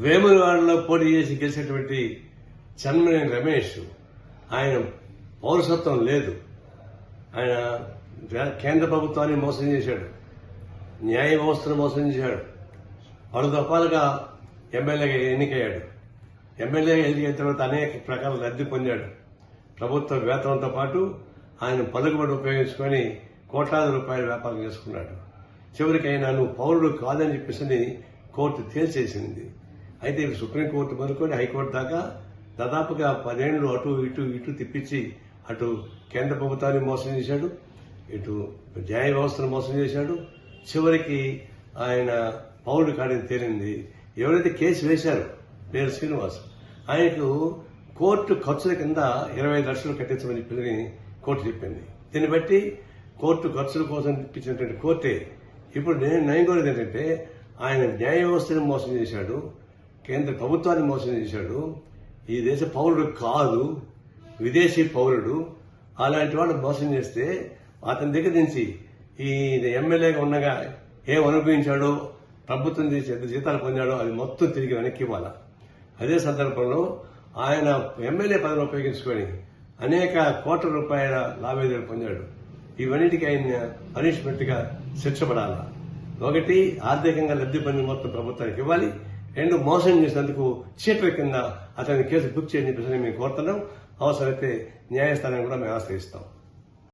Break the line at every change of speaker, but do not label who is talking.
వేములవాడలో పోటీ చేసి గెలిచినటువంటి చెన్నమనేని రమేష్ ఆయన పౌరసత్వం లేదు. ఆయన కేంద్ర ప్రభుత్వాన్ని మోసం చేశాడు, న్యాయ వ్యవస్థను మోసం చేశాడు. పలు దఫాలుగా ఎమ్మెల్యేగా ఎన్నికయ్యాడు. ఎమ్మెల్యేగా ఎన్నికైన తర్వాత అనేక ప్రకారాల లబ్ధి పొందాడు. ప్రభుత్వ వేతనంతో పాటు ఆయన పలుకుబడి ఉపయోగించుకొని కోట్లాది రూపాయల వ్యాపారం చేసుకున్నాడు. చివరికి ఆయన నువ్వు పౌరుడు కాదని చెప్పేసి కోర్టు తేల్చేసింది. అయితే సుప్రీంకోర్టు మొదలుకొని హైకోర్టు దాకా దాదాపుగా 10 ఏళ్లు అటు ఇటు తిప్పించి అటు కేంద్ర ప్రభుత్వాన్ని మోసం చేశాడు, ఇటు న్యాయ వ్యవస్థను మోసం చేశాడు. చివరికి ఆయన పౌరుడు కాడని తేలింది. ఎవరైతే కేసు వేశారో పేరు శ్రీనివాస్, ఆయనకు కోర్టు ఖర్చుల కింద 25 లక్షలు కట్టించమని చెప్పి కోర్టు చెప్పింది. దీన్ని బట్టి కోర్టు ఖర్చుల కోసం ఇప్పించినటువంటి కోర్టే ఇప్పుడు నేను కోరేది ఏంటంటే, ఆయన న్యాయ వ్యవస్థను మోసం చేశాడు, కేంద్ర ప్రభుత్వాన్ని మోసం చేశాడు. ఈ దేశ పౌరుడు కాదు, విదేశీ పౌరుడు. అలాంటి వాడు మోసం చేస్తే అతని దగ్గర నుంచి ఈ ఎమ్మెల్యేగా ఉండగా ఏం అనుభవించాడో, ప్రభుత్వం చేసి ఎంత జీతాలు పొందాడో అది మొత్తం తిరిగి వెనక్కి ఇవ్వాలా. అదే సందర్భంలో ఆయన ఎమ్మెల్యే పదవిని ఉపయోగించుకొని అనేక కోట్ల రూపాయల లావాదేవీలు పొందాడు. ఇవన్నిటికీ ఆయన పనిష్మెంట్ గా శిక్ష పడాలా. ఒకటి, ఆర్థికంగా లబ్ధి పొందిన మొత్తం ప్రభుత్వానికి ఇవ్వాలి. 2, మోసం చేసినందుకు చీట్ల కింద అతని కేసు బుక్ చేయని చెప్పేసి మేము కోరుతున్నాం. అవసరమైతే న్యాయస్థానం కూడా మేము ఆశ్రయిస్తాం.